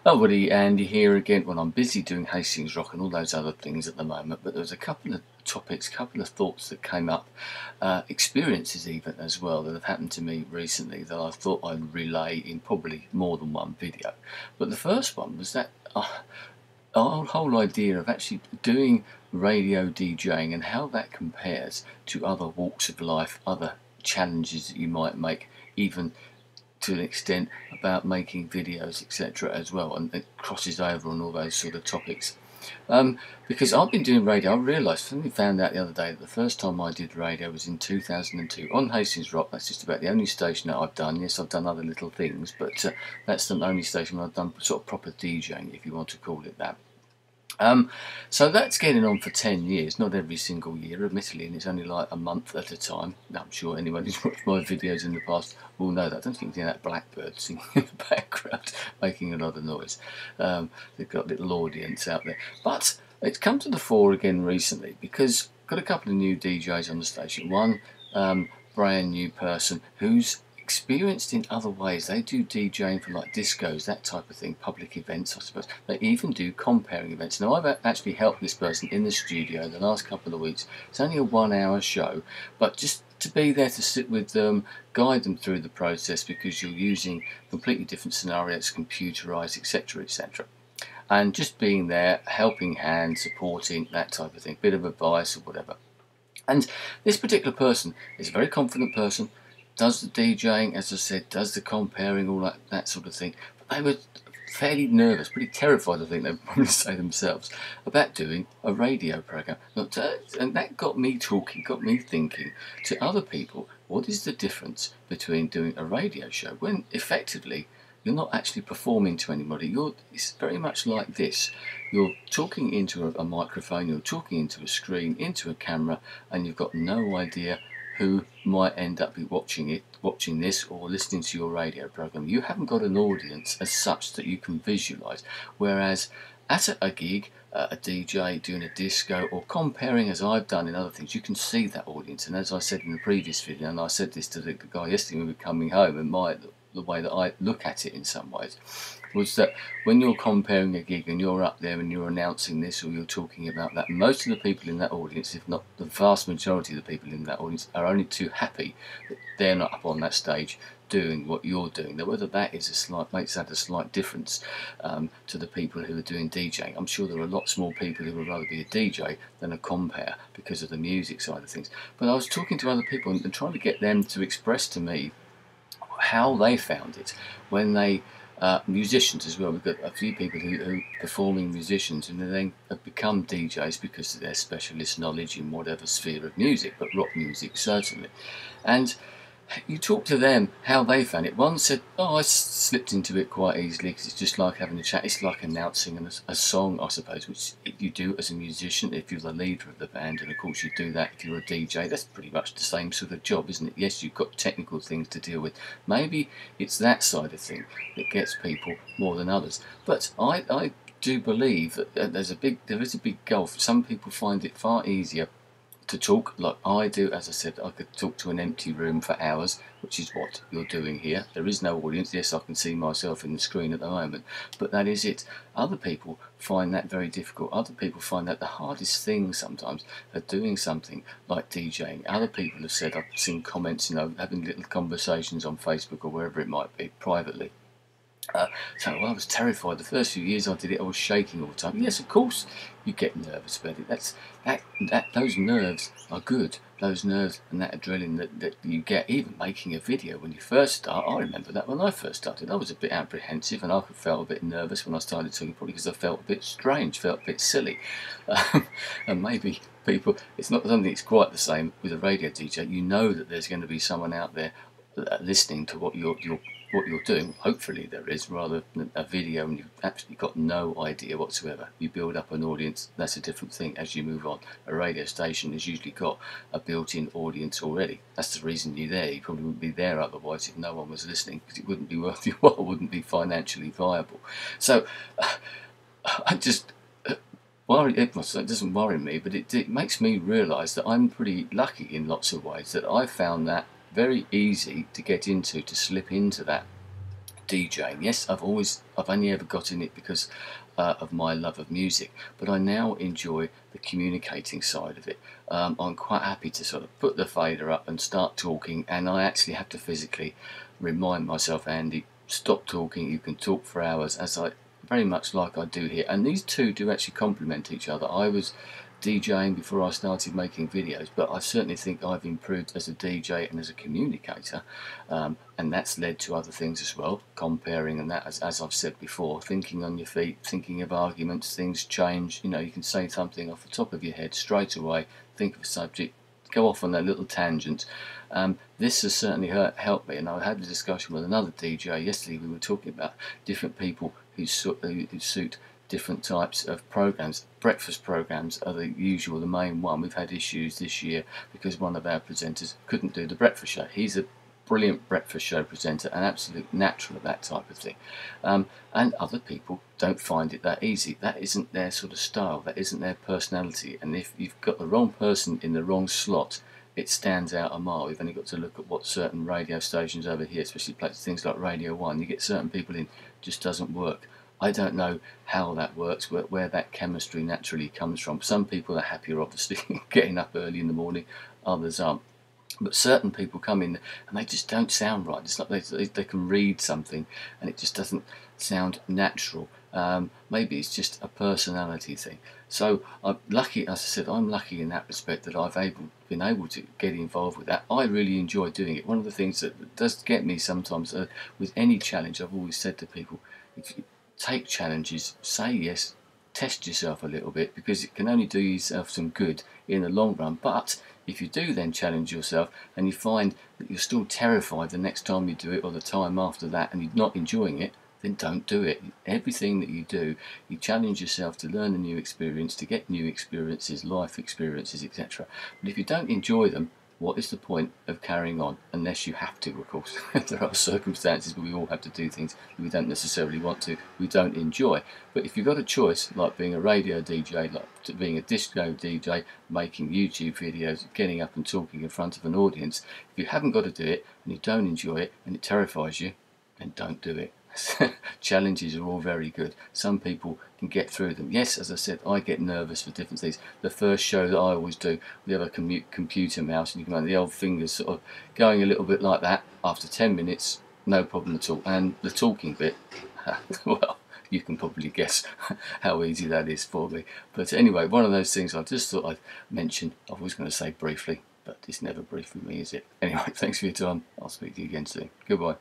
Oh, buddy, Andy here again. Well, I'm busy doing Hastings Rock and all those other things at the moment, but there was a couple of topics, couple of thoughts that came up, experiences even as well, that have happened to me recently that I thought I'd relay in probably more than one video. But the first one was that our whole idea of actually doing radio DJing and how that compares to other walks of life, other challenges that you might make, even to an extent about making videos, etc. as well, and it crosses over on all those sort of topics. Because I've been doing radio, I realised, suddenly found out the other day that the first time I did radio was in 2002 on Hastings Rock. That's just about the only station that I've done. Yes, I've done other little things, but that's the only station I've done sort of proper DJing, if you want to call it that. So that's getting on for 10 years, not every single year, admittedly, and it's only like a month at a time. I'm sure anyone who's watched my videos in the past will know that. I don't think you can hear that blackbird singing in the background, making a lot of noise. They've got a little audience out there. But it's come to the fore again recently because I've got a couple of new DJs on the station. One brand new person who's experienced in other ways. They do DJing for like discos, that type of thing, public events, I suppose. They even do comparing events. Now, I've actually helped this person in the studio the last couple of weeks. It's only a 1 hour show, but just to be there to sit with them, guide them through the process, because you're using completely different scenarios, computerized, etc., etc. And just being there, helping hand, supporting, that type of thing, bit of advice or whatever. And this particular person is a very confident person, does the DJing, as I said, does the comparing, all that sort of thing. But they were fairly nervous, pretty terrified, I think they would probably say themselves, about doing a radio program. And that got me talking, got me thinking to other people, what is the difference between doing a radio show when effectively you're not actually performing to anybody? It's very much like this. You're talking into a microphone, you're talking into a screen, into a camera, and you've got no idea who might end up be watching this or listening to your radio program. You haven't got an audience as such that you can visualize. Whereas at a gig, a DJ doing a disco or comparing, as I've done in other things, you can see that audience. And as I said in the previous video, and I said this to the guy yesterday when we were coming home, and the way that I look at it in some ways was that when you're comparing a gig and you're up there and you're announcing this or you're talking about that, most of the people in that audience, if not the vast majority of the people in that audience, are only too happy that they're not up on that stage doing what you're doing. Now, whether that is makes that a slight difference to the people who are doing DJing. I'm sure there are lots more people who would rather be a DJ than a compere because of the music side of things. But I was talking to other people and trying to get them to express to me how they found it when they musicians as well. We've got a few people who are performing musicians and then have become DJs because of their specialist knowledge in whatever sphere of music, but rock music certainly. And you talk to them how they found it. One said, "Oh, I slipped into it quite easily because it's just like having a chat. It's like announcing a song, I suppose, which you do as a musician if you're the leader of the band, and of course you do that if you're a DJ. That's pretty much the same sort of job, isn't it? Yes, you've got technical things to deal with. Maybe it's that side of thing that gets people more than others. But I do believe that there is a big gulf. Some people find it far easier to talk like I do. As I said, I could talk to an empty room for hours, which is what you're doing here. There is no audience. Yes, I can see myself in the screen at the moment, but that is it. Other people find that very difficult. Other people find that the hardest thing sometimes are doing something like DJing. Other people have said, I've seen comments, having little conversations on Facebook or wherever it might be, privately. So I was terrified. The first few years I did it, I was shaking all the time. Yes, of course, you get nervous about it. Those nerves are good. Those nerves and that adrenaline that you get, even making a video when you first start. I remember that when I first started, I was a bit apprehensive and I felt a bit nervous when I started talking, probably because I felt a bit strange, felt a bit silly. And maybe people, it's not something that's quite the same with a radio DJ. You know that there's going to be someone out there listening to what you're doing. Hopefully there is, rather than a video and you've absolutely got no idea whatsoever. You build up an audience, that's a different thing as you move on. A radio station has usually got a built-in audience already. That's the reason you're there. You probably wouldn't be there otherwise if no one was listening, because it wouldn't be worth your while, wouldn't be financially viable. So I just it doesn't worry me, but it makes me realise that I'm pretty lucky in lots of ways, that I found that very easy to get into, to slip into that DJing. Yes, I've only ever got in it because of my love of music, but I now enjoy the communicating side of it. I'm quite happy to sort of put the fader up and start talking, and I actually have to physically remind myself, Andy, stop talking, you can talk for hours, as I very much like I do here. And these two do actually complement each other. I was DJing before I started making videos, but I certainly think I've improved as a DJ and as a communicator, and that's led to other things as well, comparing and that, as I've said before, thinking on your feet, thinking of arguments, things change, you know, you can say something off the top of your head straight away, think of a subject, go off on a little tangent. This has certainly helped me, and I had a discussion with another DJ yesterday. We were talking about different people who suit different types of programs. Breakfast programs are the usual, the main one. We've had issues this year because one of our presenters couldn't do the breakfast show. He's a brilliant breakfast show presenter, an absolute natural at that type of thing. And other people don't find it that easy. That isn't their sort of style, that isn't their personality, and if you've got the wrong person in the wrong slot, it stands out a mile. We've only got to look at what certain radio stations over here, especially things like Radio 1, you get certain people in, just doesn't work. I don't know how that works, where that chemistry naturally comes from. Some people are happier, obviously, getting up early in the morning, others aren't. But certain people come in and they just don't sound right. It's like they can read something and it just doesn't sound natural. Maybe it's just a personality thing. So I'm lucky, as I said, I'm lucky in that respect that I've been able to get involved with that. I really enjoy doing it. One of the things that does get me sometimes with any challenge, I've always said to people, if you take challenges, say yes, test yourself a little bit, because it can only do yourself some good in the long run. But if you do then challenge yourself and you find that you're still terrified the next time you do it or the time after that and you're not enjoying it, then don't do it. Everything that you do, you challenge yourself to learn a new experience, to get new experiences, life experiences, etc. But if you don't enjoy them, what is the point of carrying on? Unless you have to, of course. There are circumstances where we all have to do things that we don't necessarily want to, we don't enjoy. But if you've got a choice, like being a radio DJ, like being a disco DJ, making YouTube videos, getting up and talking in front of an audience, if you haven't got to do it and you don't enjoy it and it terrifies you, then don't do it. Challenges are all very good. Some people can get through them. Yes, as I said, I get nervous for different things. The first show that I always do, we have a computer mouse, and you can make the old fingers sort of going a little bit like that. After 10 minutes, no problem at all. And the talking bit, well, you can probably guess how easy that is for me. But anyway, one of those things I just thought I'd mention. I was going to say briefly, but it's never brief with me, is it? Anyway, thanks for your time. I'll speak to you again soon. Goodbye.